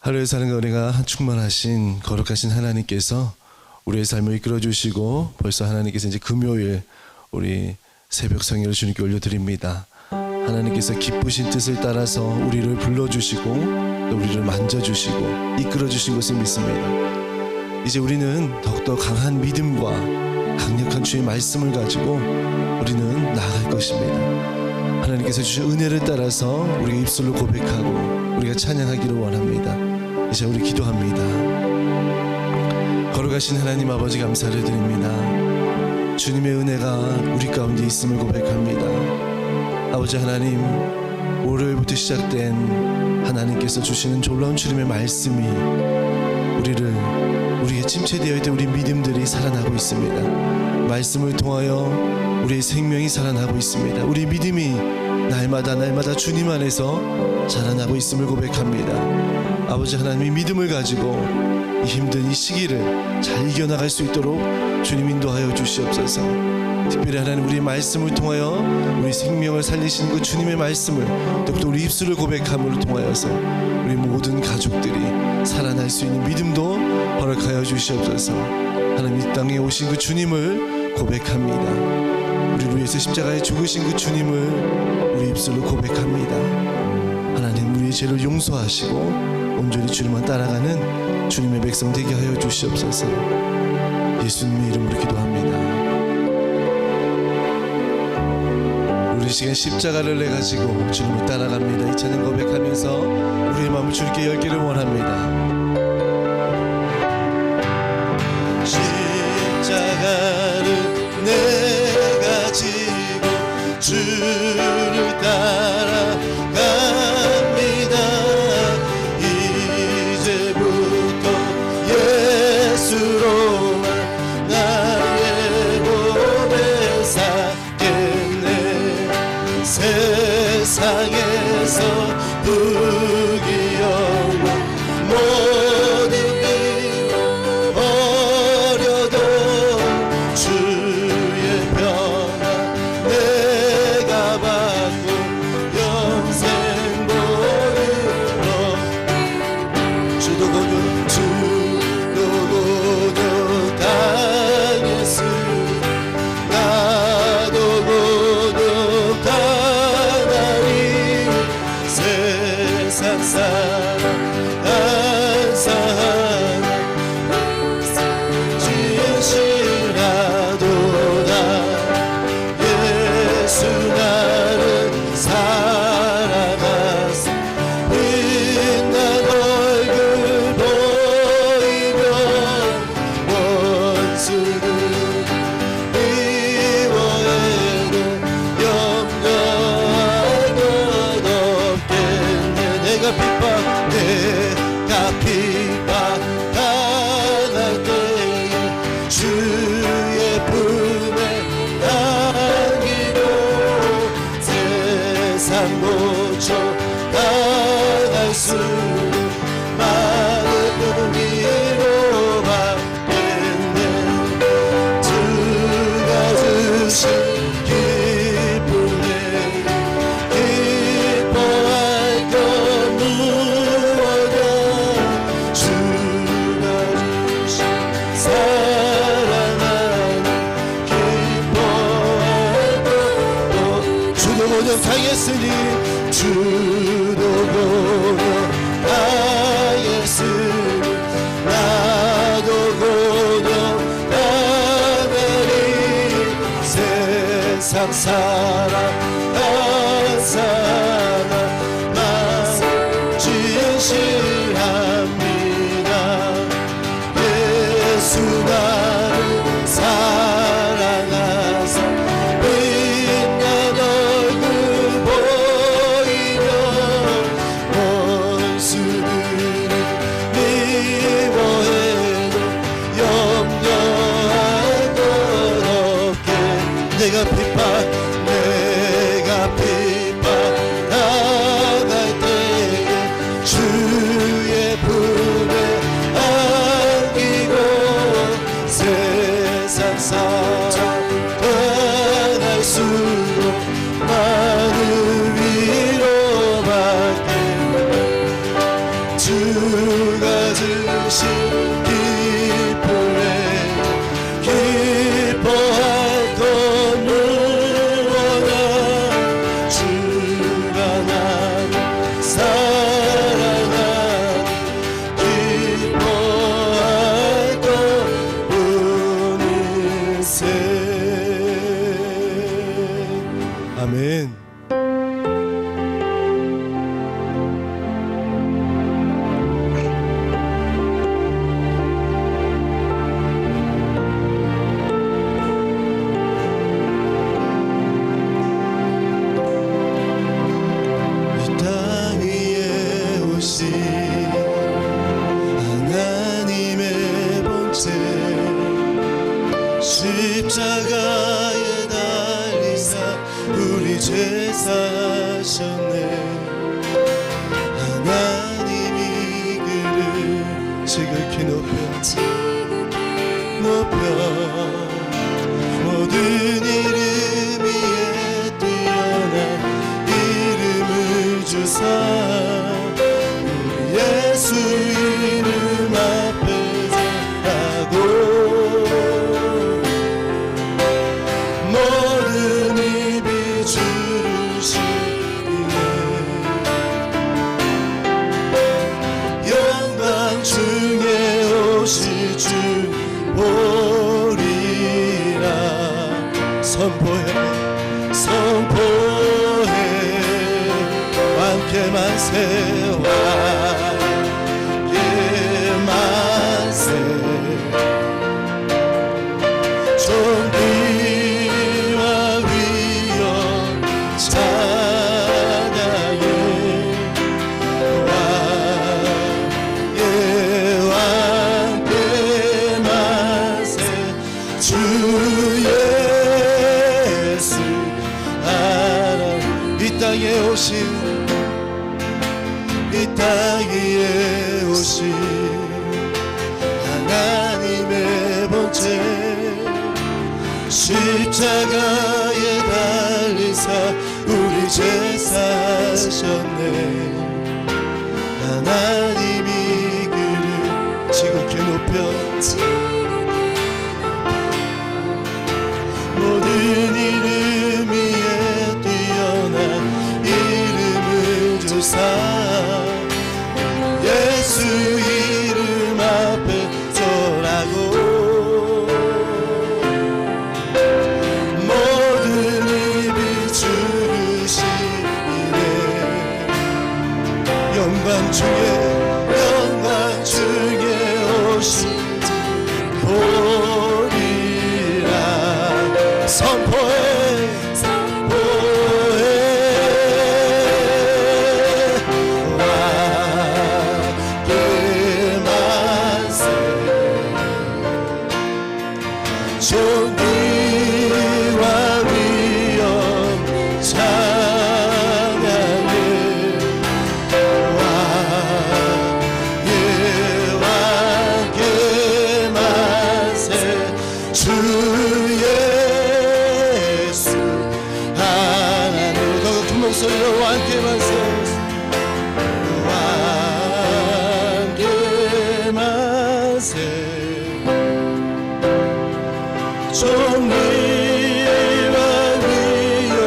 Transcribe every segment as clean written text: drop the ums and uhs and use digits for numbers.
하루의 삶과 은혜가 충만하신 거룩하신 하나님께서 우리의 삶을 이끌어 주시고 벌써 하나님께서 이제 금요일 우리 새벽 성회를 주님께 올려드립니다. 하나님께서 기쁘신 뜻을 따라서 우리를 불러주시고 또 우리를 만져주시고 이끌어주신 것을 믿습니다. 이제 우리는 더욱더 강한 믿음과 강력한 주의 말씀을 가지고 우리는 나아갈 것입니다. 하나님께서 주신 은혜를 따라서 우리가 입술로 고백하고 우리가 찬양하기를 원합니다. 이제 우리 기도합니다. 거룩하신 하나님 아버지 감사를 드립니다. 주님의 은혜가 우리 가운데 있음을 고백합니다. 아버지 하나님, 월요일부터 시작된 하나님께서 주시는 놀라운 주님의 말씀이 우리의 침체되어 있던 우리 믿음들이 살아나고 있습니다. 말씀을 통하여 우리의 생명이 살아나고 있습니다. 우리 믿음이 날마다 주님 안에서 자라나고 있음을 고백합니다. 아버지 하나님이 믿음을 가지고 이 힘든 이 시기를 잘 이겨나갈 수 있도록 주님 인도하여 주시옵소서. 특별히 하나님, 우리 말씀을 통하여 우리 생명을 살리시는 그 주님의 말씀을 또 우리 입술을 고백함으로 통하여서 우리 모든 가족들이 살아날 수 있는 믿음도 허락하여 주시옵소서. 하나님, 이 땅에 오신 그 주님을 고백합니다. 우리를 위해서 십자가에 죽으신 그 주님을 우리 입술로 고백합니다. 하나님, 우리의 죄를 용서하시고 온전히 주님만 따라가는 주님의 백성 되게 하여 주시옵소서. 예수님의 이름으로 기도합니다. 우리 시간 십자가를 내 가지고 주님을 따라갑니다. 이 찬양 고백하면서 우리의 마음을 주님께 열기를 원합니다. 십자가를 내 가지고 주를 따라갑니다. 이제부터 예수로만 나의 몸에 살겠네. 세상에서 불기 없는 모든 일 어려도 주의 평안 내가 받고 영생 보이로 주도 고교 당했으니 나도 고독하나니 세상 사람 감사하나 진실하도다. 예수 나를 사랑하사 빛난 얼굴 보이며 원수를 미워해도 염려할 것 없겠네. 내가 핍박당할 때에 주의 품에 안기고 세상 고쳐 당할 수 많은 위로받겠네. 주가 주신 기쁨에 기뻐할 것 무엇이야. 주가 주신 사랑하는 기뻐할 것도 주도 고정 당했으니 주도 고정 당했으니 나도 고정 당하리. 세상 사람 감사하나 마음 진실합니다. 예수 나를 사랑하사 빛난 얼굴 보이며 원수들이 미워해도 염려할 것 없게. 내가 핍박당할 때에 주 주가 주신 기쁨에 기뻐할 것 무엇나 주가 나를 사랑하 기뻐할 것 뿐일세. 아멘. 하나님의 본체 십자가에 달리사 우리 죄 사셨네. 하나님이 그를 지극히 높여 모든 이름 위에 뛰어난 이름을 주사 예수 이름 앞에 서라고 모든 입이 주를 시기네. 영광 중에 오실 주 보리라. 선포해 함께 만세와 존귀와 위엄 찬양해 왕께 만세. 주 예수 하나님 이 땅에 오신 하나님의 본체 십자가에 달리사 우리 죄 사셨네. 하나님이 그를 지극히 높여 모든 이름 위에 뛰어난 이름을 주사 예수 이름 앞에 서라고 모든 입이 주를 시기네. 영광 중에 오신 보리라. 선포해 존귀와 위엄 찬양해 왕께 만세. 주 예수 하나님 더 큰 목소리로 왕께 만세. 왕께 만세. 존귀와 위엄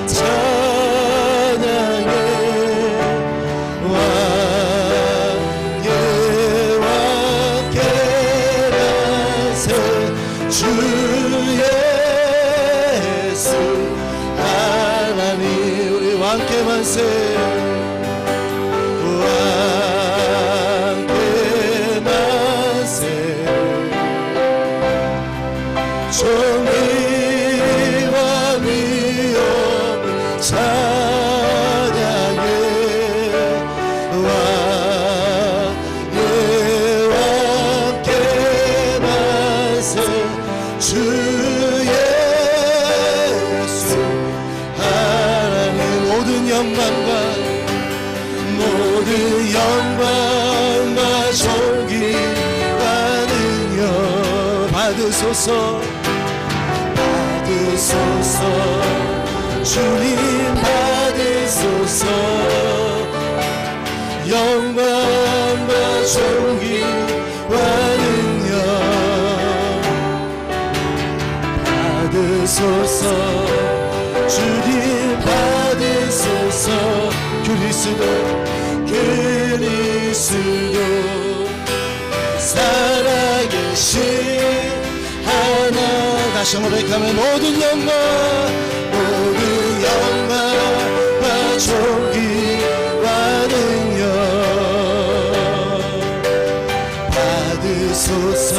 찬양해 왕께 만세. 주 예수 하나님 우리 왕께 만세. 존귀와 위엄 찬양해 왕께 만세. 주 예수 하나님 모든 영광과 존귀와 능력 받으소서 주님 받으소서. 영광 존귀와 능력 받으소서. 주님 받으소서. 그리스도 살아계신 하나. 다시 한번 고백하면 모든 영광과 존귀와 능력 받으소서.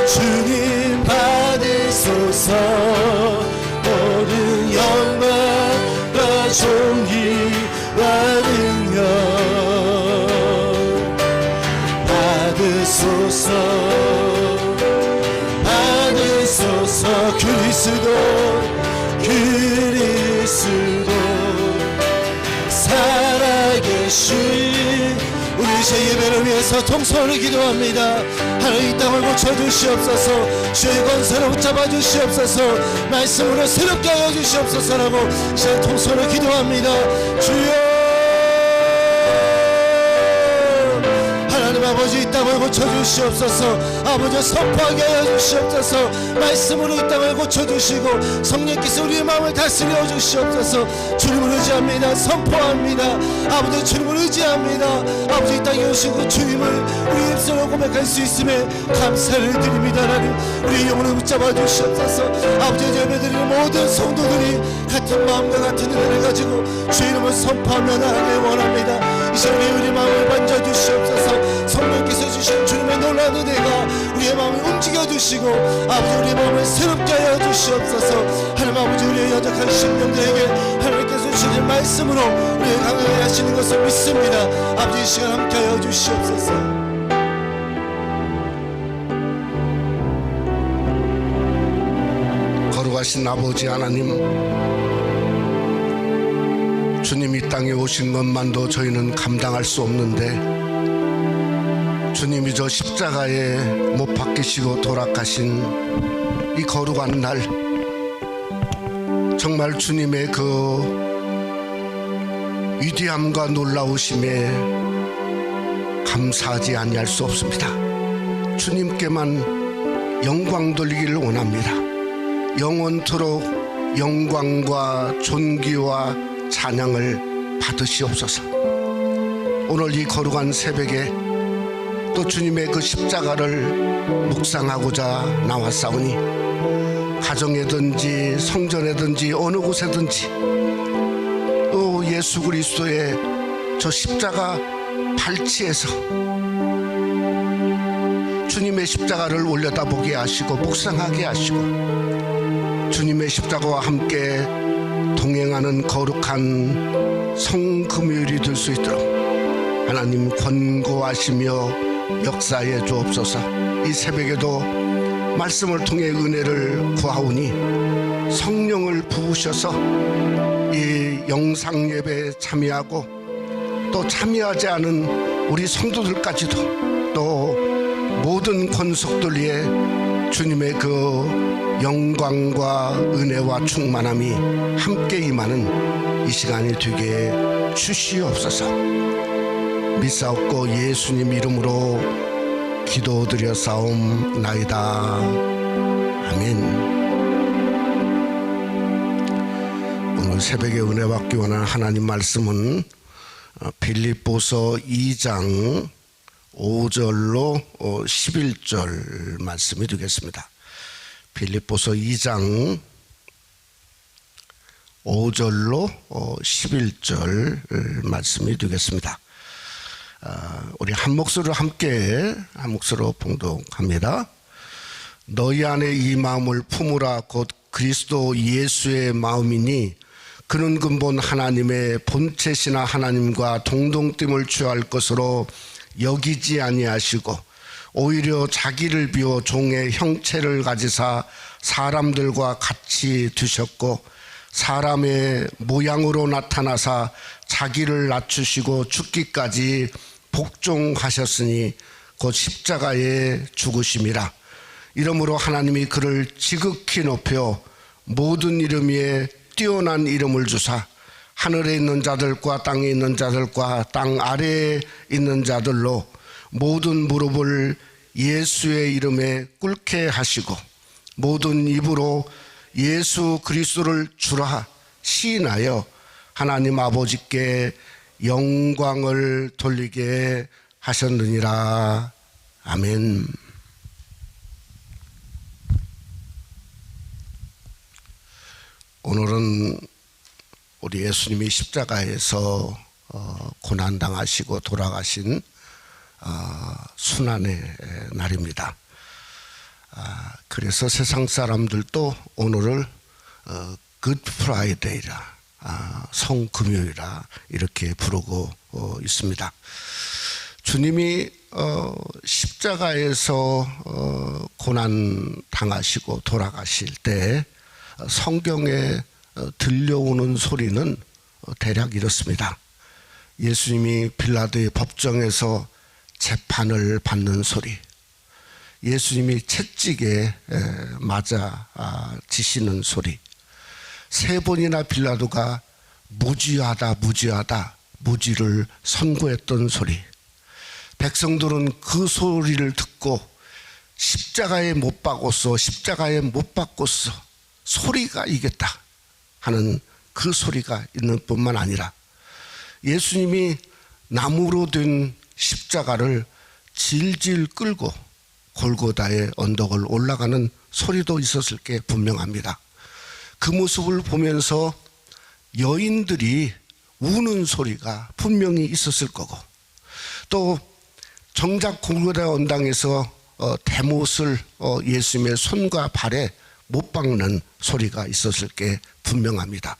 주님 받으소서. 모든 영광과 존귀와 능력 받으소서. 받으소서. 그리스도 살아계신. 우리 제 예배를 위해서 통성으로 기도합니다. 하나님 이 땅을 고쳐주시옵소서. 주의 권세로 붙잡아 주시옵소서. 말씀으로 새롭게 하여 주시옵소서라고 제 통성으로 기도합니다. 주여 아버지 이 땅을 고쳐주시옵소서. 아버지 선포하게 하여 주시옵소서. 말씀으로 이 땅을 고쳐주시고 성령께서 우리의 마음을 다스려 주시옵소서. 주님을 의지합니다. 선포합니다. 아버지 주님을 의지합니다. 아버지 이 땅에 오신 그 주님을 우리 입술로 고백할 수 있음에 감사를 드립니다. 하나님 우리 영혼을 붙잡아 주시옵소서. 아버지 예배드리는 모든 성도들이 같은 마음과 같은 은혜를 가지고 주의 이름을 선포하며 나아가길 원합니다. 이 시간에 우리 마음을 만져주시옵소서. 성령께서 주신 주님의 놀라운 은혜가 우리의 마음을 움직여주시고 아버지 우리의 마음을 새롭게 하여 주시옵소서. 하나님 아버지 우리의 연약한 심령들에게 하나님께서 주신 말씀으로 우리의 강하게 하시는 것을 믿습니다. 아버지 이 시간 함께 하여 주시옵소서. 거룩하신 아버지 하나님, 주님 이 땅에 오신 것만도 저희는 감당할 수 없는데 주님이 저 십자가에 못 박히시고 돌아가신 이 거룩한 날, 정말 주님의 그 위대함과 놀라우심에 감사하지 아니할 수 없습니다. 주님께만 영광 돌리기를 원합니다. 영원토록 영광과 존귀와 찬양을 받으시옵소서. 오늘 이 거룩한 새벽에 또 주님의 그 십자가를 묵상하고자 나왔사오니 가정에든지 성전에든지 어느 곳에든지 또 예수 그리스도의 저 십자가 발치에서 주님의 십자가를 올려다보게 하시고 묵상하게 하시고 주님의 십자가와 함께 동행하는 거룩한 성금요일이 될 수 있도록 하나님 권고하시며 역사해 주옵소서. 이 새벽에도 말씀을 통해 은혜를 구하오니 성령을 부으셔서 이 영상 예배에 참여하고 또 참여하지 않은 우리 성도들까지도 또 모든 권속들 위에 주님의 그 영광과 은혜와 충만함이 함께 임하는 이 시간이 되게 주시옵소서. 믿사옵고 예수님 이름으로 기도드렸사옵나이다. 아멘. 오늘 새벽에 은혜 받기 원하는 하나님 말씀은 빌립보서 2장 5절로 11절 말씀이 되겠습니다. 빌립보서 2장 5절로 11절 말씀이 되겠습니다. 우리 한 목소리로 함께 한 목소리로 봉독합니다. 너희 안에 이 마음을 품으라. 곧 그리스도 예수의 마음이니 그는 근본 하나님의 본체시나 하나님과 동등됨을 취할 것으로 여기지 아니하시고 오히려 자기를 비워 종의 형체를 가지사 사람들과 같이 두셨고 사람의 모양으로 나타나사 자기를 낮추시고 죽기까지 복종하셨으니 곧 십자가에 죽으심이라. 이러므로 하나님이 그를 지극히 높여 모든 이름 위에 뛰어난 이름을 주사 하늘에 있는 자들과 땅에 있는 자들과 땅 아래에 있는 자들로 모든 무릎을 예수의 이름에 꿇게 하시고 모든 입으로 예수 그리스도를 주라 시인하여 하나님 아버지께 영광을 돌리게 하셨느니라. 아멘. 오늘은 우리 예수님이 십자가에서 고난당하시고 돌아가신 순환의 날입니다. 그래서 세상 사람들도 오늘을 굿 프라이데이라, 성금요일이라 이렇게 부르고 있습니다. 주님이 십자가에서 고난 당하시고 돌아가실 때 성경에 들려오는 소리는 대략 이렇습니다. 예수님이 빌라도의 법정에서 재판을 받는 소리, 예수님이 채찍에 맞아 지시는 소리, 3번이나 빌라도가 무죄하다 무지를 선고했던 소리, 백성들은 그 소리를 듣고 십자가에 못 박았어 소리가 이겼다 하는 그 소리가 있는 뿐만 아니라 예수님이 나무로 된 십자가를 질질 끌고 골고다의 언덕을 올라가는 소리도 있었을 게 분명합니다. 그 모습을 보면서 여인들이 우는 소리가 분명히 있었을 거고, 또 정작 골고다 언당에서 대못을 예수님의 손과 발에 못 박는 소리가 있었을 게 분명합니다.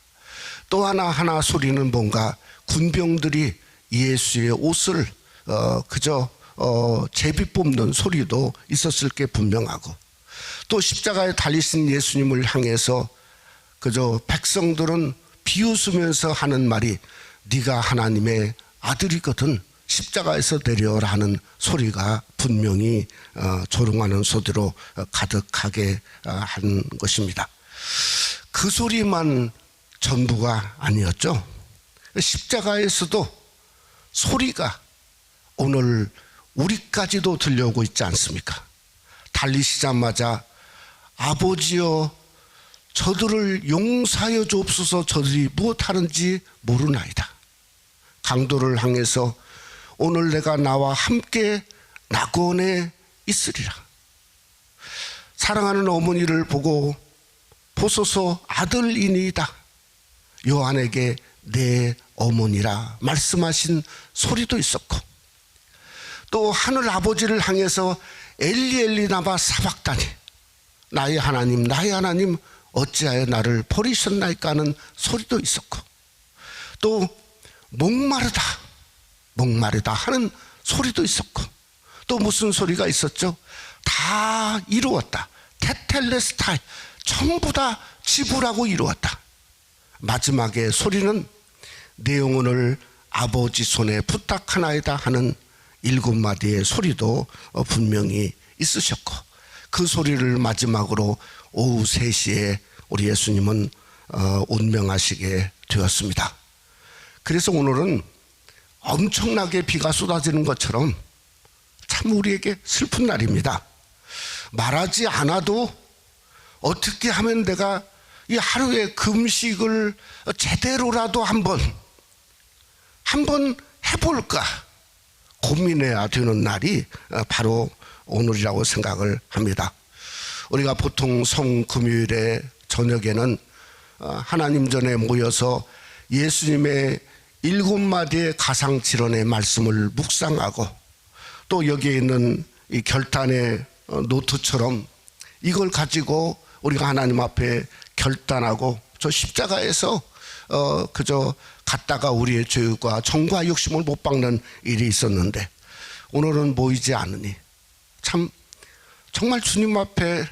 또 하나 소리는 뭔가 군병들이 예수의 옷을 그저 제비 뽑는 소리도 있었을 게 분명하고, 또 십자가에 달리신 예수님을 향해서 그저 백성들은 비웃으면서 하는 말이 네가 하나님의 아들이거든 십자가에서 내려오라 하는 소리가 분명히 조롱하는 소리로 가득하게 한 것입니다. 그 소리만 전부가 아니었죠. 십자가에서도 소리가 오늘 우리까지도 들려오고 있지 않습니까? 달리시자마자 아버지여 저들을 용서하여 주옵소서, 저들이 무엇하는지 모르나이다. 강도를 향해서 오늘 내가 나와 함께 낙원에 있으리라. 사랑하는 어머니를 보고 보소서 아들이니이다. 요한에게 내 어머니라 말씀하신 소리도 있었고, 또 하늘 아버지를 향해서 엘리 엘리 나바 사박다니 나의 하나님 어찌하여 나를 버리셨나이까 하는 소리도 있었고, 또 목마르다 하는 소리도 있었고, 또 무슨 소리가 있었죠? 다 이루었다. 테텔레스타이 전부 다 지불하고 이루었다. 마지막에 소리는 내 영혼을 아버지 손에 부탁하나이다 하는 7마디의 소리도 분명히 있으셨고, 그 소리를 마지막으로 오후 3시에 우리 예수님은 운명하시게 되었습니다. 그래서 오늘은 엄청나게 비가 쏟아지는 것처럼 참 우리에게 슬픈 날입니다. 말하지 않아도 어떻게 하면 내가 이 하루의 금식을 제대로라도 한번 해볼까 고민해야 되는 날이 바로 오늘이라고 생각을 합니다. 우리가 보통 성금요일에 저녁에는 하나님 전에 모여서 예수님의 7마디의 가상질언의 말씀을 묵상하고, 또 여기에 있는 이 결단의 노트처럼 이걸 가지고 우리가 하나님 앞에 결단하고 저 십자가에서 그저 갔다가 우리의 죄와 정과 욕심을 못 박는 일이 있었는데 오늘은 모이지 않으니 참 정말 주님 앞에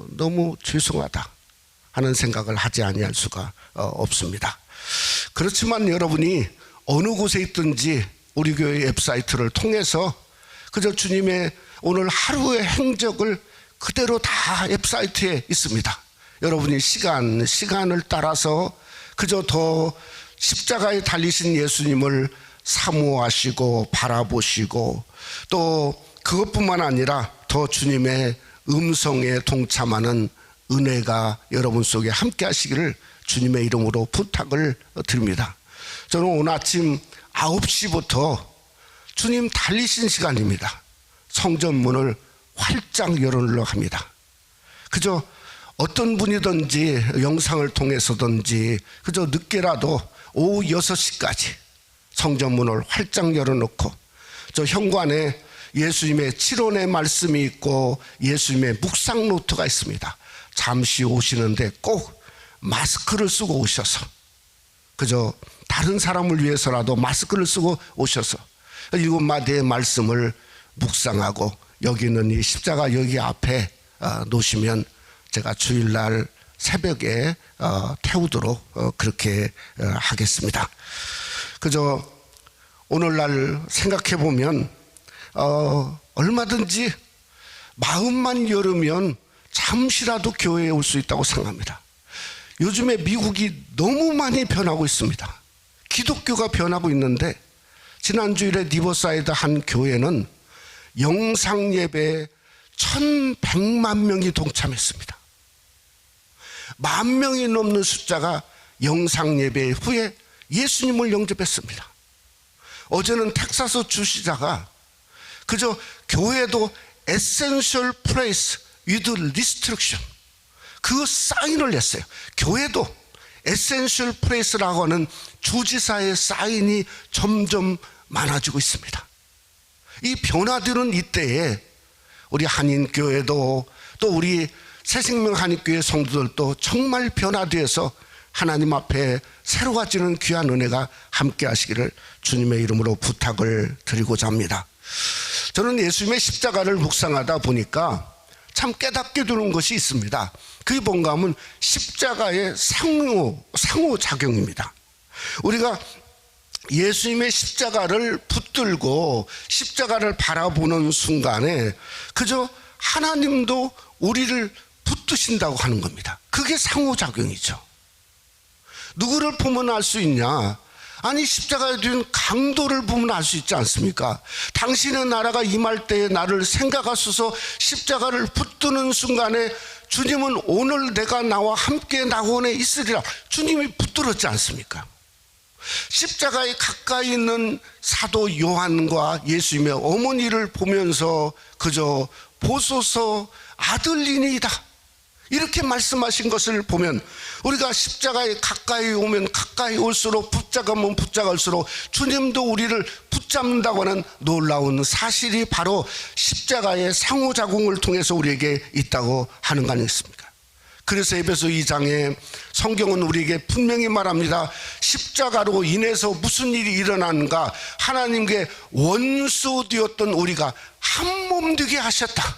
너무 죄송하다 하는 생각을 하지 아니할 수가 없습니다. 그렇지만 여러분이 어느 곳에 있든지 우리 교회 웹사이트를 통해서 그저 주님의 오늘 하루의 행적을 그대로 다 웹사이트에 있습니다. 여러분이 시간을 따라서 그저 더 십자가에 달리신 예수님을 사모하시고 바라보시고 또 그것뿐만 아니라 더 주님의 음성에 동참하는 은혜가 여러분 속에 함께 하시기를 주님의 이름으로 부탁을 드립니다. 저는 오늘 아침 9시부터 주님 달리신 시간입니다. 성전 문을 활짝 열어놓으려 합니다. 그저 어떤 분이든지 영상을 통해서든지 그저 늦게라도 오후 6시까지 성전 문을 활짝 열어놓고 저 현관에 예수님의 7원의 말씀이 있고 예수님의 묵상 노트가 있습니다. 잠시 오시는데 꼭 마스크를 쓰고 오셔서 그저 다른 사람을 위해서라도 마스크를 쓰고 오셔서 7마디의 말씀을 묵상하고 여기 있는 이 십자가 여기 앞에 놓으시면 제가 주일날 새벽에 태우도록 그렇게 하겠습니다. 그저 오늘날 생각해 보면 얼마든지 마음만 열으면 잠시라도 교회에 올 수 있다고 생각합니다. 요즘에 미국이 너무 많이 변하고 있습니다. 기독교가 변하고 있는데 지난주일에 리버사이드 한 교회는 영상 예배에 1,100만 명이 동참했습니다. 10,000명이 넘는 숫자가 영상 예배 후에 예수님을 영접했습니다. 어제는 텍사스 주시자가 그저 교회도 essential place with restriction 그 사인을 냈어요. 교회도 essential place라고 하는 주지사의 사인이 점점 많아지고 있습니다. 이 변화되는 이때에 우리 한인교회도 또 우리 새생명 한인교회 성도들도 정말 변화되어서 하나님 앞에 새로워지는 귀한 은혜가 함께 하시기를 주님의 이름으로 부탁을 드리고자 합니다. 저는 예수님의 십자가를 묵상하다 보니까 참 깨닫게 되는 것이 있습니다. 그게 뭔가 하면 십자가의 상호작용입니다. 우리가 예수님의 십자가를 붙들고 십자가를 바라보는 순간에 그저 하나님도 우리를 붙드신다고 하는 겁니다. 그게 상호작용이죠. 누구를 보면 알 수 있냐? 아니 십자가에 둔 강도를 보면 알 수 있지 않습니까? 당신의 나라가 임할 때에 나를 생각하소서. 십자가를 붙드는 순간에 주님은 오늘 내가 나와 함께 낙원에 있으리라 주님이 붙들었지 않습니까? 십자가에 가까이 있는 사도 요한과 예수님의 어머니를 보면서 그저 보소서 아들이니이다 이렇게 말씀하신 것을 보면 우리가 십자가에 가까이 오면 가까이 올수록 붙잡으면 붙잡을수록 주님도 우리를 붙잡는다고 하는 놀라운 사실이 바로 십자가의 상호작용을 통해서 우리에게 있다고 하는 거 아니겠습니까? 그래서 에베소 2장에 성경은 우리에게 분명히 말합니다. 십자가로 인해서 무슨 일이 일어나는가? 하나님께 원수 되었던 우리가 한 몸 되게 하셨다.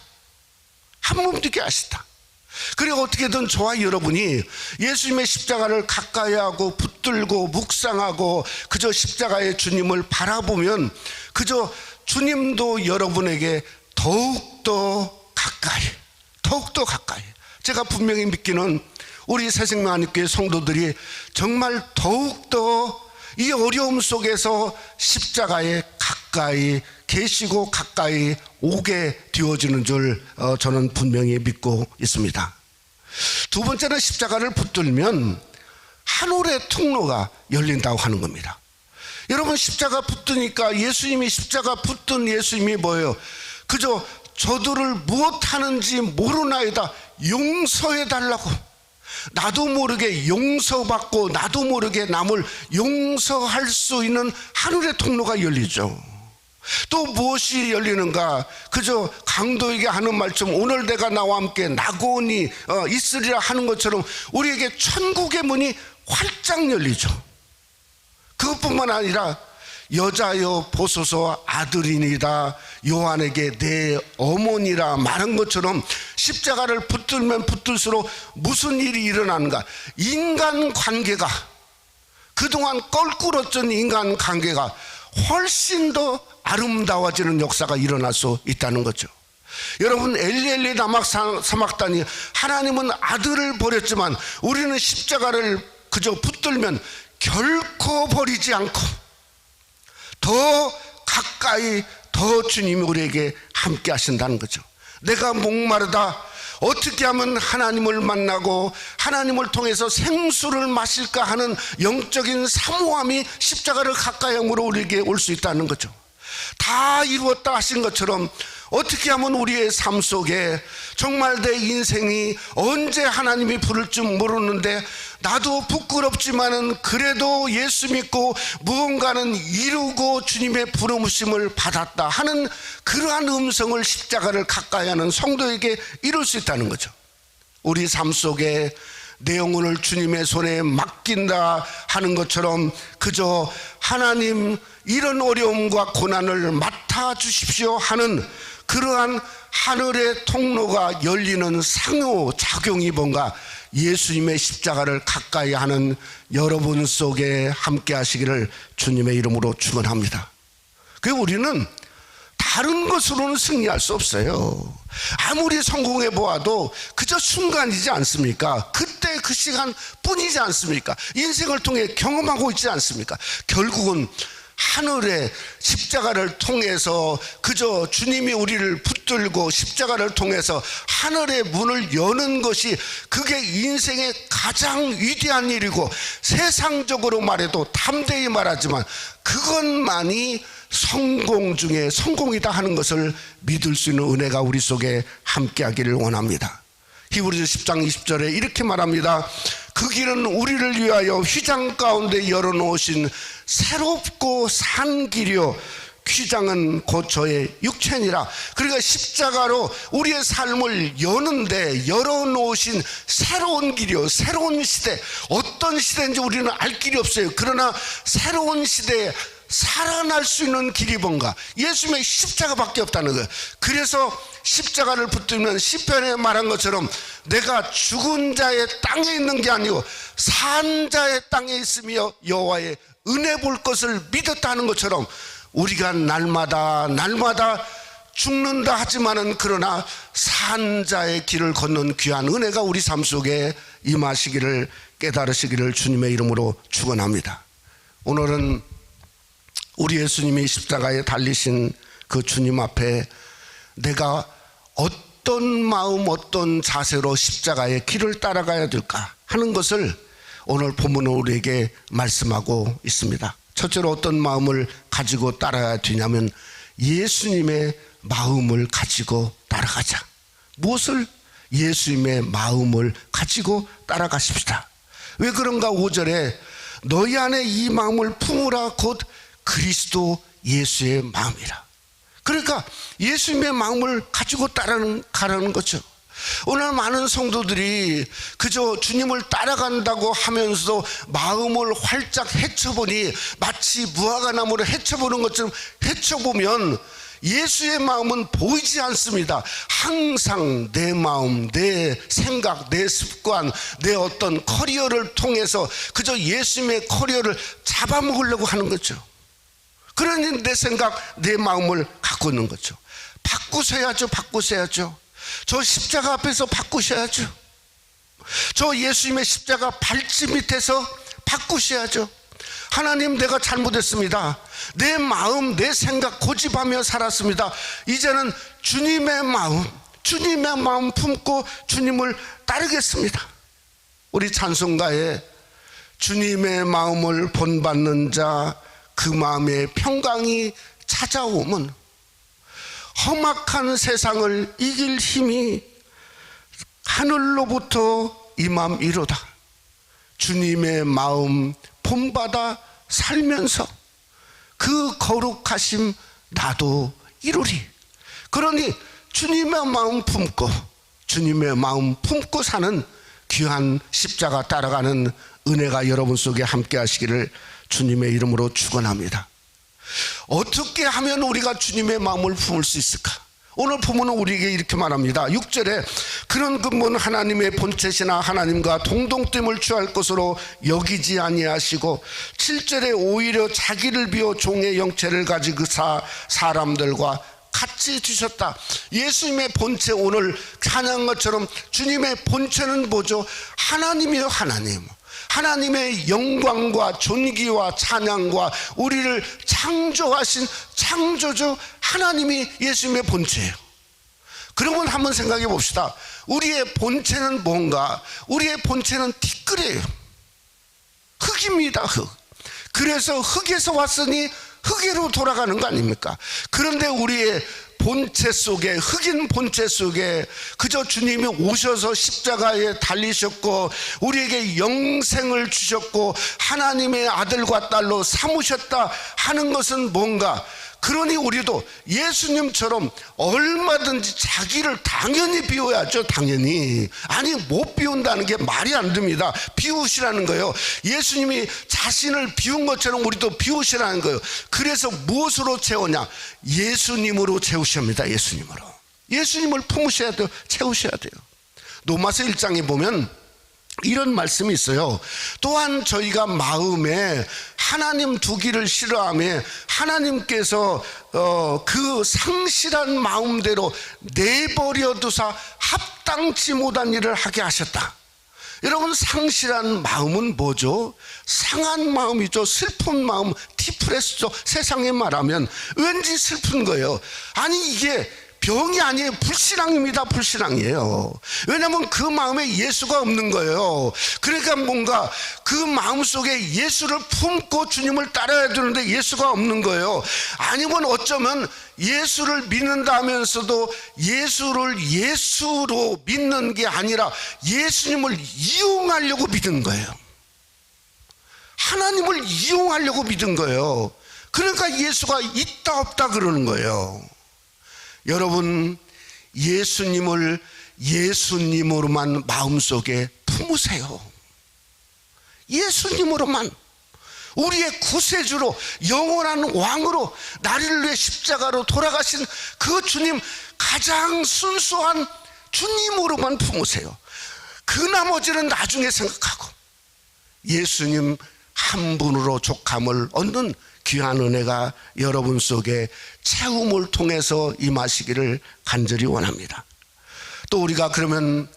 한 몸 되게 하셨다. 그리고 어떻게든 저와 여러분이 예수님의 십자가를 가까이 하고 붙들고 묵상하고 그저 십자가의 주님을 바라보면 그저 주님도 여러분에게 더욱더 가까이 제가 분명히 믿기는 우리 새생명 한인교회 성도들이 정말 더욱더 이 어려움 속에서 십자가에 가까이 계시고 가까이 오게 되어지는 줄 저는 분명히 믿고 있습니다. 두 번째는 십자가를 붙들면 하늘의 통로가 열린다고 하는 겁니다. 여러분 십자가 붙드니까 예수님이 십자가 붙든 예수님이 뭐예요? 그저 저들을 무엇하는지 모르나이다 용서해달라고 나도 모르게 용서받고 나도 모르게 남을 용서할 수 있는 하늘의 통로가 열리죠. 또 무엇이 열리는가? 그저 강도에게 하는 말처럼 오늘 내가 나와 함께 낙원이 있으리라 하는 것처럼 우리에게 천국의 문이 활짝 열리죠. 그것뿐만 아니라 여자여 보소서 아들이니이다 요한에게 내 어머니라 말한 것처럼 십자가를 붙들면 붙들수록 무슨 일이 일어나는가? 인간관계가 그동안 껄끄러졌던 인간관계가 훨씬 더 아름다워지는 역사가 일어날 수 있다는 거죠. 여러분 엘리엘리 사막단이 하나님은 아들을 버렸지만 우리는 십자가를 그저 붙들면 결코 버리지 않고 더 가까이 더 주님이 우리에게 함께 하신다는 거죠. 내가 목마르다, 어떻게 하면 하나님을 만나고 하나님을 통해서 생수를 마실까 하는 영적인 사모함이 십자가를 가까이 함으로 우리에게 올 수 있다는 거죠. 다 이루었다 하신 것처럼 어떻게 하면 우리의 삶 속에 정말 내 인생이 언제 하나님이 부를지 모르는데 나도 부끄럽지만은 그래도 예수 믿고 무언가는 이루고 주님의 부르심을 받았다 하는 그러한 음성을 십자가를 가까이 하는 성도에게 이룰 수 있다는 거죠. 우리 삶 속에 내 영혼을 주님의 손에 맡긴다 하는 것처럼 그저 하나님 이런 어려움과 고난을 맡아주십시오 하는 그러한 하늘의 통로가 열리는 상호작용이 뭔가 예수님의 십자가를 가까이 하는 여러분 속에 함께 하시기를 주님의 이름으로 축원합니다. 그 우리는 다른 것으로는 승리할 수 없어요. 아무리 성공해 보아도 그저 순간이지 않습니까? 그때 그 시간 뿐이지 않습니까? 인생을 통해 경험하고 있지 않습니까? 결국은 하늘의 십자가를 통해서 그저 주님이 우리를 붙들고 십자가를 통해서 하늘의 문을 여는 것이 그게 인생의 가장 위대한 일이고 세상적으로 말해도 담대히 말하지만 그것만이 성공 중에 성공이다 하는 것을 믿을 수 있는 은혜가 우리 속에 함께하기를 원합니다. 히브리서 10장 20절에 이렇게 말합니다. 그 길은 우리를 위하여 휘장 가운데 열어놓으신 새롭고 산 길이요 휘장은 곧 저의 육체니라. 그러니까 십자가로 우리의 삶을 여는데 열어놓으신 새로운 길이요 새로운 시대, 어떤 시대인지 우리는 알 길이 없어요. 그러나 새로운 시대에 살아날 수 있는 길이 뭔가 예수님의 십자가밖에 없다는 거예요. 그래서 십자가를 붙들면 시편에 말한 것처럼 내가 죽은 자의 땅에 있는 게 아니고 산 자의 땅에 있으며 여호와의 은혜 볼 것을 믿었다는 것처럼 우리가 날마다 죽는다 하지만은 그러나 산 자의 길을 걷는 귀한 은혜가 우리 삶 속에 임하시기를 깨달으시기를 주님의 이름으로 축원합니다. 오늘은 우리 예수님이 십자가에 달리신 그 주님 앞에 내가 어떤 마음 어떤 자세로 십자가의 길을 따라가야 될까 하는 것을 오늘 본문은 우리에게 말씀하고 있습니다. 첫째로 어떤 마음을 가지고 따라야 되냐면 예수님의 마음을 가지고 따라가자. 무엇을? 예수님의 마음을 가지고 따라가십시다. 왜 그런가? 5절에 너희 안에 이 마음을 품으라 곧 그리스도 예수의 마음이라. 그러니까 예수님의 마음을 가지고 가라는 거죠. 오늘 많은 성도들이 그저 주님을 따라간다고 하면서도 마음을 활짝 헤쳐보니 마치 무화과나무를 헤쳐보는 것처럼 헤쳐보면 예수의 마음은 보이지 않습니다. 항상 내 마음, 내 생각, 내 습관, 내 어떤 커리어를 통해서 그저 예수님의 커리어를 잡아먹으려고 하는 거죠. 그러니 내 생각, 내 마음을 갖고 있는 거죠. 바꾸셔야죠. 저 십자가 앞에서 바꾸셔야죠. 저 예수님의 십자가 발집 밑에서 바꾸셔야죠. 하나님, 내가 잘못했습니다. 내 마음, 내 생각 고집하며 살았습니다. 이제는 주님의 마음 품고 주님을 따르겠습니다. 우리 찬송가에 주님의 마음을 본받는 자 그 마음에 평강이 찾아오면 험악한 세상을 이길 힘이 하늘로부터 임함이로다. 주님의 마음 본받아 살면서 그 거룩하심 나도 이루리. 그러니 주님의 마음 품고 사는 귀한 십자가 따라가는 은혜가 여러분 속에 함께 하시기를 주님의 이름으로 축원합니다. 어떻게 하면 우리가 주님의 마음을 품을 수 있을까? 오늘 본문은 우리에게 이렇게 말합니다. 6절에 그런 근본 하나님의 본체시나 하나님과 동등됨을 취할 것으로 여기지 아니하시고 7절에 오히려 자기를 비워 종의 영체를 가지고 사람들과 같이 주셨다. 예수님의 본체, 오늘 찬양한 것처럼 주님의 본체는 뭐죠? 하나님이요. 하나님의 영광과 존귀와 찬양과 우리를 창조하신 창조주 하나님이 예수님의 본체예요. 그러면 한번 생각해 봅시다. 우리의 본체는 뭔가? 우리의 본체는 티끌이에요. 흙입니다. 흙. 그래서 흙에서 왔으니 흙으로 돌아가는 거 아닙니까? 그런데 우리의 본체 속에, 흑인 본체 속에 그저 주님이 오셔서 십자가에 달리셨고 우리에게 영생을 주셨고 하나님의 아들과 딸로 삼으셨다 하는 것은 뭔가? 그러니 우리도 예수님처럼 얼마든지 자기를 당연히 비워야죠. 당연히. 아니 못 비운다는 게 말이 안 됩니다. 비우시라는 거예요. 예수님이 자신을 비운 것처럼 우리도 비우시라는 거예요. 그래서 무엇으로 채우냐? 예수님으로 채우십니다. 예수님을 품으셔야 돼요. 채우셔야 돼요. 로마서 1장에 보면 이런 말씀이 있어요. 또한 저희가 마음에 하나님 두기를 싫어하며 하나님께서 그 상실한 마음대로 내버려 두사 합당치 못한 일을 하게 하셨다. 여러분, 상실한 마음은 뭐죠? 상한 마음이죠. 슬픈 마음, 디프레스죠. 세상에 말하면 왠지 슬픈 거예요. 아니 이게 병이 아니에요. 불신앙입니다. 불신앙이에요. 왜냐하면 그 마음에 예수가 없는 거예요. 그러니까 뭔가 그 마음속에 예수를 품고 주님을 따라야 되는데 예수가 없는 거예요. 아니면 어쩌면 예수를 믿는다면서도 예수를 예수로 믿는 게 아니라 예수님을 이용하려고 믿은 거예요. 하나님을 이용하려고 믿은 거예요. 그러니까 예수가 있다 없다 그러는 거예요. 여러분, 예수님을 예수님으로만 마음속에 품으세요. 예수님으로만, 우리의 구세주로, 영원한 왕으로 나를 위해 십자가로 돌아가신 그 주님, 가장 순수한 주님으로만 품으세요. 그 나머지는 나중에 생각하고 예수님 한 분으로 족함을 얻는 귀한 은혜가 여러분 속에 체험을 통해서 임하시기를 간절히 원합니다. 또 우리가 그러면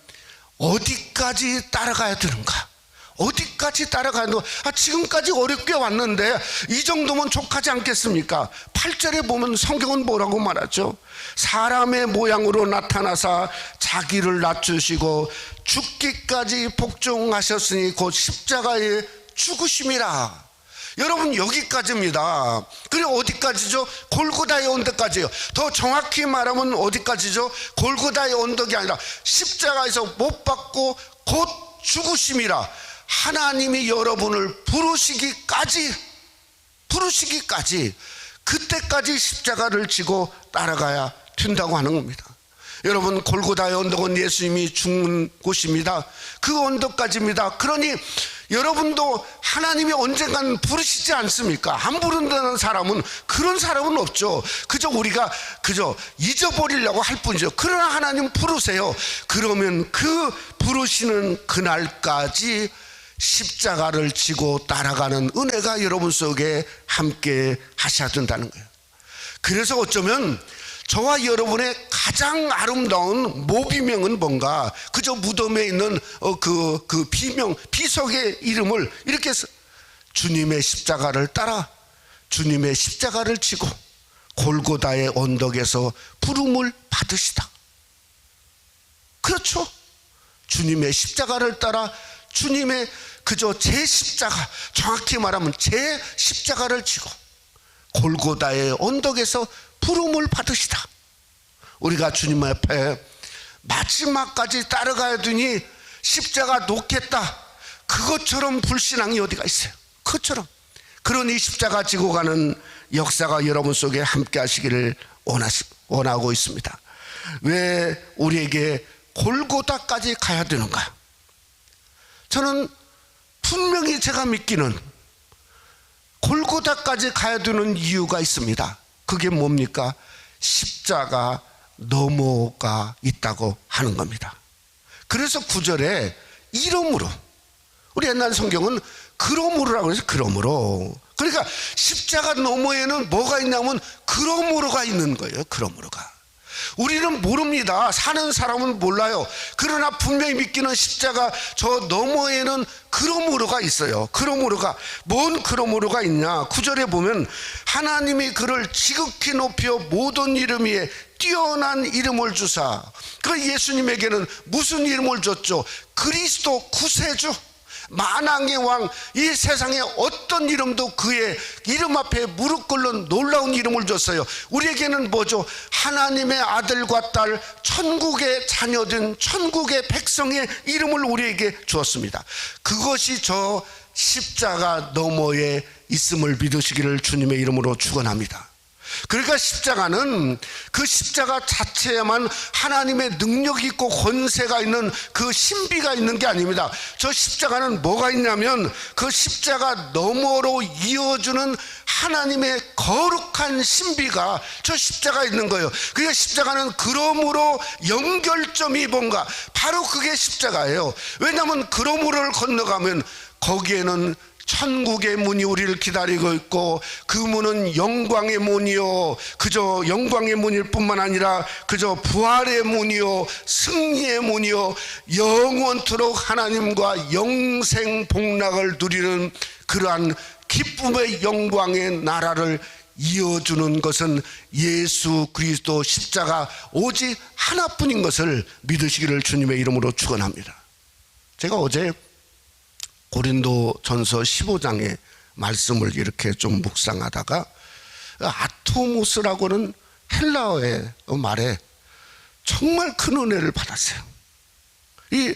어디까지 따라가야 되는가? 어디까지 따라가야 되는가? 지금까지 어렵게 왔는데 이 정도면 족하지 않겠습니까? 8절에 보면 성경은 뭐라고 말하죠? 사람의 모양으로 나타나사 자기를 낮추시고 죽기까지 복종하셨으니 곧 십자가에 죽으심이라. 여러분, 여기까지입니다. 그리고 어디까지죠? 골고다의 언덕까지요. 더 정확히 말하면 어디까지죠? 골고다의 언덕이 아니라 십자가에서 못 박고 곧 죽으심이라. 하나님이 여러분을 부르시기까지 그때까지 십자가를 지고 따라가야 된다고 하는 겁니다. 여러분, 골고다의 언덕은 예수님이 죽는 곳입니다. 그 언덕까지입니다. 그러니 여러분도 하나님이 언젠간 부르시지 않습니까? 안 부른다는 사람은, 그런 사람은 없죠. 그저 우리가 잊어버리려고 할 뿐이죠. 그러나 하나님 부르세요. 그러면 그 부르시는 그날까지 십자가를 지고 따라가는 은혜가 여러분 속에 함께 하셔야 된다는 거예요. 그래서 어쩌면 저와 여러분의 가장 아름다운 모비명은 뭔가? 그저 무덤에 있는 그 비명, 비석의 이름을 이렇게 해서 주님의 십자가를 따라 주님의 십자가를 지고 골고다의 언덕에서 부름을 받으시다. 그렇죠. 주님의 십자가를 따라 주님의 그저 제 십자가, 정확히 말하면 제 십자가를 지고 골고다의 언덕에서 부름을 받으시다. 우리가 주님 앞에 마지막까지 따라가야 되니 십자가 놓겠다, 그것처럼 불신앙이 어디가 있어요? 그것처럼. 그러니 십자가 지고 가는 역사가 여러분 속에 함께 하시기를 원하고 있습니다. 왜 우리에게 골고다까지 가야 되는가? 저는 분명히 제가 믿기는 골고다까지 가야 되는 이유가 있습니다. 그게 뭡니까? 십자가 너머가 있다고 하는 겁니다. 그래서 9절에 이러므로, 우리 옛날 성경은 그러므로라고 해서 그러므로, 그러니까 십자가 너머에는 뭐가 있냐면 그러므로가 있는 거예요. 그러므로가. 우리는 모릅니다. 사는 사람은 몰라요. 그러나 분명히 믿기는 십자가 저 너머에는 그러므로가 있어요. 그러므로가, 뭔 그러므로가 있냐? 9절에 보면 하나님이 그를 지극히 높여 모든 이름 위에 뛰어난 이름을 주사, 그 예수님에게는 무슨 이름을 줬죠? 그리스도 구세주, 만왕의 왕, 이 세상에 어떤 이름도 그의 이름 앞에 무릎 꿇는 놀라운 이름을 줬어요. 우리에게는 뭐죠? 하나님의 아들과 딸, 천국의 자녀된 천국의 백성의 이름을 우리에게 주었습니다. 그것이 저 십자가 너머에 있음을 믿으시기를 주님의 이름으로 축원합니다. 그러니까 십자가는 그 십자가 자체에만 하나님의 능력이 있고 권세가 있는 그 신비가 있는 게 아닙니다. 저 십자가는 뭐가 있냐면 그 십자가 너머로 이어주는 하나님의 거룩한 신비가 저 십자가에 있는 거예요. 그러니까 십자가는 그러므로 연결점이 뭔가, 바로 그게 십자가예요. 왜냐하면 그러므로를 건너가면 거기에는 천국의 문이 우리를 기다리고 있고, 그 문은 영광의 문이요, 그저 영광의 문일 뿐만 아니라 그저 부활의 문이요, 승리의 문이요, 영원토록 하나님과 영생 복락을 누리는 그러한 기쁨의 영광의 나라를 이어주는 것은 예수 그리스도 십자가 오직 하나뿐인 것을 믿으시기를 주님의 이름으로 축원합니다. 제가 어제 고린도전서 15장의 말씀을 이렇게 좀 묵상하다가 아토모스라고는 헬라어의 말에 정말 큰 은혜를 받았어요. 이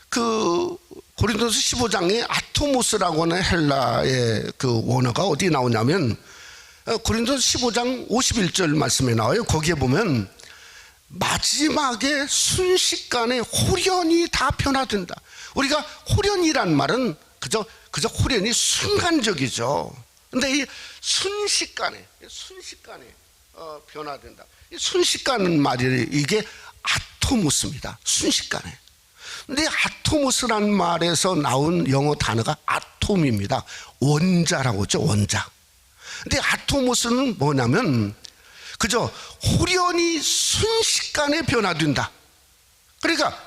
그 고린도서 15장에 아토모스라고는 헬라의 그 원어가 어디 나오냐면 고린도서 15장 51절 말씀에 나와요. 거기에 보면 마지막에 순식간에 홀연히 다 변화된다. 우리가 홀연이란 말은 그저 홀연이 순간적이죠. 근데 이 순식간에 변화된다. 이 순식간 말이 이게 아토모스입니다. 순식간에. 근데 아토모스란 말에서 나온 영어 단어가 아톰입니다. 원자라고 하죠, 원자. 근데 아토모스는 뭐냐면 그저 홀연히 순식간에 변화된다. 그러니까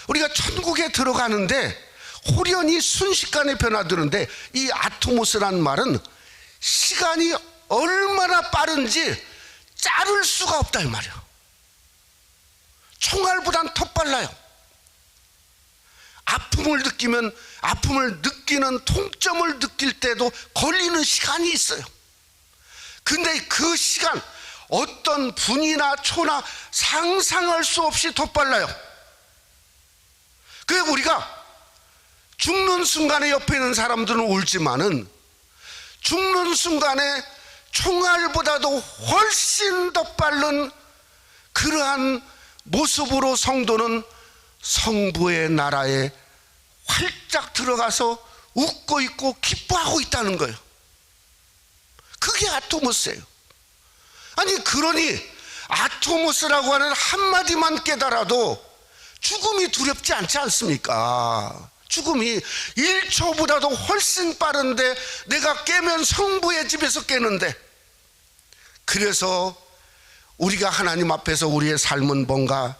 우리가 천국에 들어가는데 홀연히 순식간에 변화되는데, 이 아토모스라는 말은 시간이 얼마나 빠른지 자를 수가 없다 이 말이에요. 총알보단 더 빨라요. 아픔을 느끼는 통점을 느낄 때도 걸리는 시간이 있어요. 근데 그 시간, 어떤 분이나 초나 상상할 수 없이 더 빨라요. 그래서 우리가 죽는 순간에 옆에 있는 사람들은 울지만은 죽는 순간에 총알보다도 훨씬 더 빠른 그러한 모습으로 성도는 성부의 나라에 활짝 들어가서 웃고 있고 기뻐하고 있다는 거예요. 그게 아토모스예요. 아니, 그러니 아토모스라고 하는 한마디만 깨달아도 죽음이 두렵지 않지 않습니까? 죽음이 1초보다도 훨씬 빠른데 내가 깨면 성부의 집에서 깨는데, 그래서 우리가 하나님 앞에서 우리의 삶은 뭔가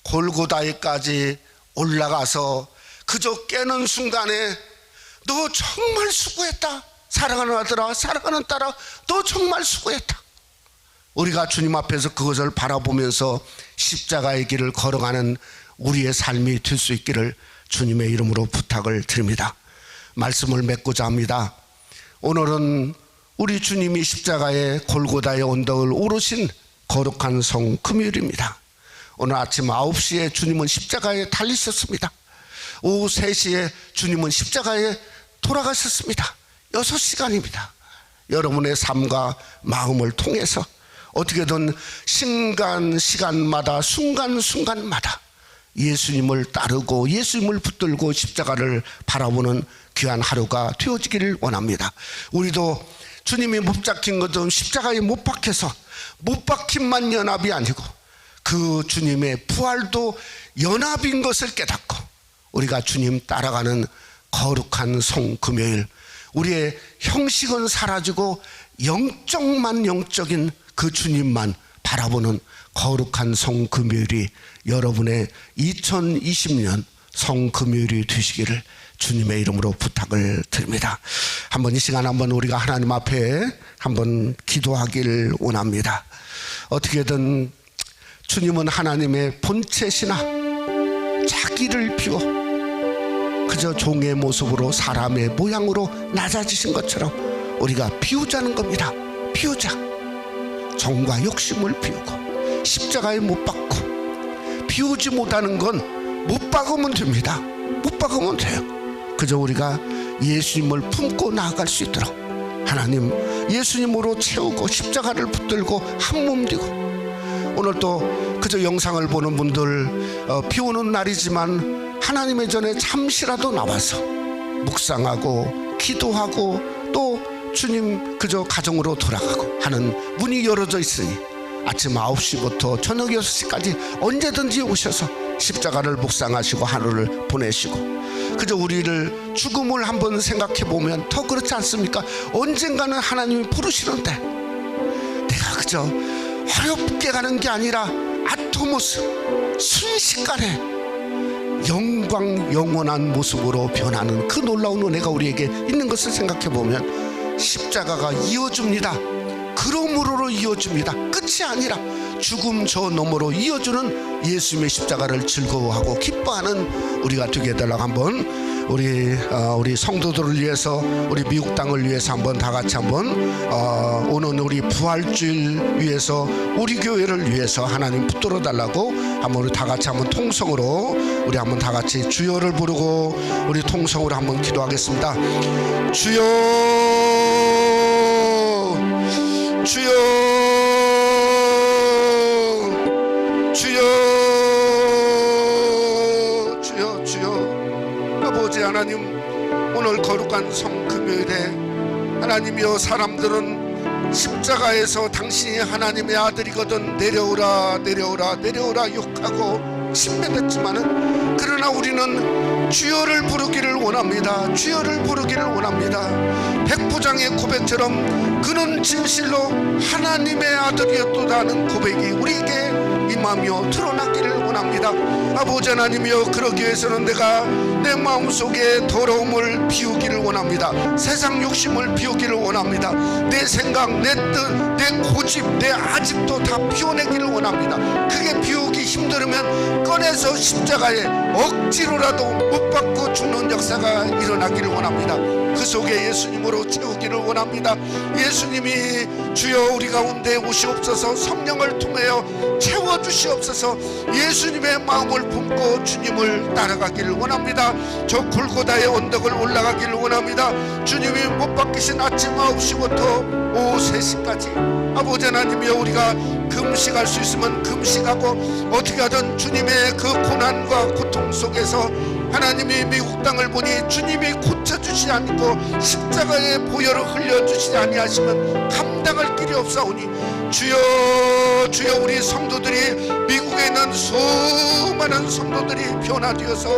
골고다에까지 올라가서 그저 깨는 순간에 너 정말 수고했다, 사랑하는 아들아, 사랑하는 딸아, 너 정말 수고했다. 우리가 주님 앞에서 그것을 바라보면서 십자가의 길을 걸어가는 우리의 삶이 될 수 있기를 주님의 이름으로 부탁을 드립니다. 말씀을 맺고자 합니다. 오늘은 우리 주님이 십자가의 골고다의 언덕을 오르신 거룩한 성 금요일입니다. 오늘 아침 9시에 주님은 십자가에 달리셨습니다. 오후 3시에 주님은 십자가에 돌아가셨습니다. 6시간입니다. 여러분의 삶과 마음을 통해서 어떻게든 시간마다 순간순간마다 예수님을 따르고 예수님을 붙들고 십자가를 바라보는 귀한 하루가 되어지기를 원합니다. 우리도 주님이 못 박힌 것은 십자가에 못 박혀서 못 박힌만 연합이 아니고 그 주님의 부활도 연합인 것을 깨닫고 우리가 주님 따라가는 거룩한 성금요일, 우리의 형식은 사라지고 영적인 그 주님만 바라보는 거룩한 성금요일이 여러분의 2020년 성금요일이 되시기를 주님의 이름으로 부탁을 드립니다. 한번 이 시간 한번 우리가 하나님 앞에 한번 기도하길 원합니다. 어떻게든 주님은 하나님의 본체시나 자기를 비워 그저 종의 모습으로 사람의 모양으로 낮아지신 것처럼 우리가 비우자는 겁니다. 비우자. 정과 욕심을 비우고 십자가에 못 박고 비우지 못하는 건 못 박으면 됩니다. 못 박으면 돼요. 그저 우리가 예수님을 품고 나아갈 수 있도록 하나님 예수님으로 채우고 십자가를 붙들고 한 몸 되고 오늘 또 그저 영상을 보는 분들 비 오는 날이지만 하나님의 전에 잠시라도 나와서 묵상하고 기도하고 또 주님 그저 가정으로 돌아가고 하는 문이 열어져 있으니 아침 9시부터 저녁 6시까지 언제든지 오셔서 십자가를 묵상하시고 하루를 보내시고 그저 우리를 죽음을 한번 생각해 보면 더 그렇지 않습니까? 언젠가는 하나님이 부르시는데 내가 그저 어렵게 가는 게 아니라 아토모스 순식간에 영광 영원한 모습으로 변하는 그 놀라운 은혜가 우리에게 있는 것을 생각해 보면 십자가가 이어줍니다. 그러므로 이어줍니다. 끝이 아니라 죽음 저 너머로 이어주는 예수님의 십자가를 즐거워하고 기뻐하는 우리가 되게 해달라고 한번 우리 성도들을 위해서 우리 미국 땅을 위해서 한번 다 같이 한번 오는 우리 부활주일 위해서 우리 교회를 위해서 하나님 붙들어 달라고 한번 우리 다 같이 한번 통성으로 우리 한번 다 같이 주여를 부르고 우리 통성으로 한번 기도하겠습니다. 주여 주여 주여 주여 주여 아버지 하나님 오늘 거룩한 성금요일에 하나님이여 사람들은 십자가에서 당신이 하나님의 아들이거든 내려오라 내려오라 내려오라 욕하고 침뱉었지만은 그러나 우리는 주여를 부르기를 원합니다. 주여를 부르기를 원합니다. 백부장의 고백처럼 그는 진실로 하나님의 아들이었도다는 고백이 우리에게 임하며 드러나기를 원합니다. 아버지 하나님이여 그러기 위해서는 내가 내 마음속에 더러움을 비우기를 원합니다. 세상 욕심을 비우기를 원합니다. 내 생각, 내 뜻, 내 고집, 내 아집도 다 비워내기를 원합니다. 그게 비우기 힘들으면 꺼내서 십자가에 억지로라도 못 박고 죽는 역사가 일어나기를 원합니다. 그 속에 예수님으로 채우기를 원합니다. 예수님이 주여 우리 가운데 오시옵소서 성령을 통하여 채워주시옵소서 예수님의 마음을 품고 주님을 따라가기를 원합니다. 저 골고다의 언덕을 올라가기를 원합니다. 주님이 못 박히신 아침 9시부터 오후 3시까지 아버지 하나님이여 우리가 금식할 수 있으면 금식하고 어떻게 하든 주님의 그 고난과 고통 속에서 하나님이 미국 땅을 보니 주님이 고쳐주시지 않고 십자가의 보혈을 흘려주시지 아니하시면 감당할 길이 없사오니 주여 주여 우리 성도들이 미국에 있는 수많은 성도들이 변화되어서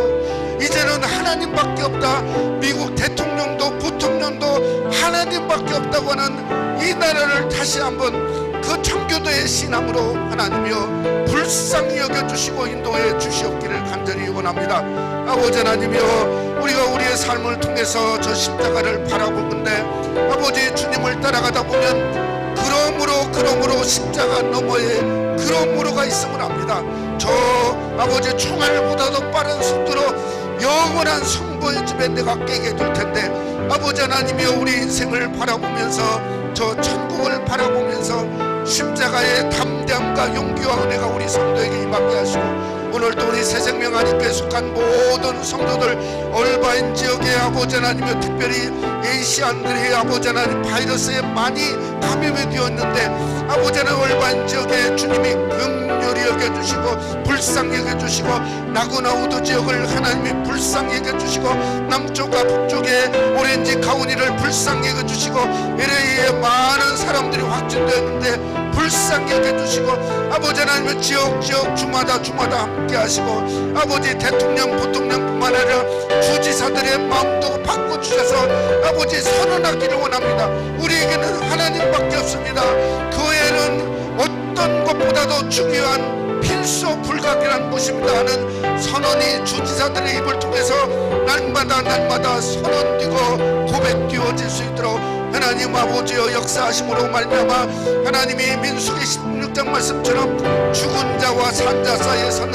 이제는 하나님밖에 없다. 미국 대통령도 부통령도 하나님밖에 없다고 하는 이 나라를 다시 한번 그 청교도의 신앙으로 하나님이여 불쌍히 여겨주시고 인도해 주시옵기를 간절히 원합니다. 아버지 하나님이여 우리가 우리의 삶을 통해서 저 십자가를 바라볼 건데 아버지 주님을 따라가다 보면 그러므로 십자가 너머에 그러므로가 있음을 압니다. 저 아버지 총알보다도 빠른 속도로 영원한 성도의 집에 내가 깨게 될 텐데 아버지 하나님이여 우리 인생을 바라보면서 저 천국을 바라보면서 십자가의 담대함과 용기와 은혜가 우리 성도에게 임하게 하시고 오늘도 우리 새생명 안에 속한 모든 성도들 얼바인 지역의 아버지 하나님이여 특별히 에이시안들의 아버지 하나님 바이러스에 많이 감염이 되었는데 아버지 하나님 얼바인 지역에 주님이 긍휼히 여겨주시고 불쌍히 여겨주시고 나고나 우도 지역을 하나님이 불쌍히 여겨주시고 남쪽과 북쪽에 오렌지 카운티를 불쌍히 여겨주시고 LA에 많은 사람들이 확진되었는데 불쌍히 여겨주시고 아버지 하나님의 지역 주마다 함께 하시고 아버지 대통령 부통령뿐만 아니라 주지사들의 마음도 바꿔주셔서 아버지 선언하기를 원합니다. 우리에게는 하나님밖에 없습니다. 교회는 어떤 것보다도 중요한 필수 불가결한 것입니다 하는 선언이 주지사들의 입을 통해서 날마다 선언되고 고백되어질 수 있도록 하나님 아버지여 역사하심으로 말미암아 하나님이 민수기 16장 말씀처럼 죽은 자와 산 자 사이에서는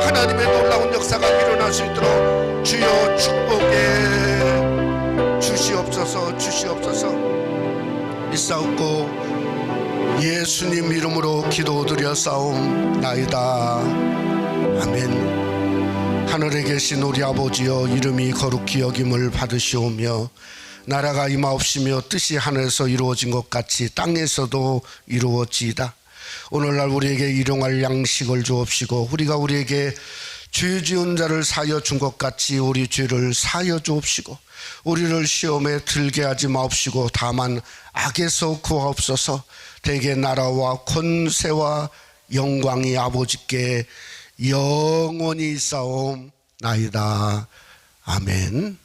하나님의 놀라운 역사가 일어날 수 있도록 주여 축복해 주시옵소서. 있사옵고 예수님 이름으로 기도드려 싸움나이다. 아멘. 하늘에 계신 우리 아버지여 이름이 거룩히 여김을 받으시오며 나라가 임하옵시며 뜻이 하늘에서 이루어진 것 같이 땅에서도 이루어지이다. 오늘날 우리에게 일용할 양식을 주옵시고 우리가 우리에게 죄 지은 자를 사하여 준 것 같이 우리 죄를 사하여 주옵시고 우리를 시험에 들게 하지 마옵시고 다만 악에서 구하옵소서. 대개 나라와 권세와 영광이 아버지께 영원히 있사옵나이다. 아멘.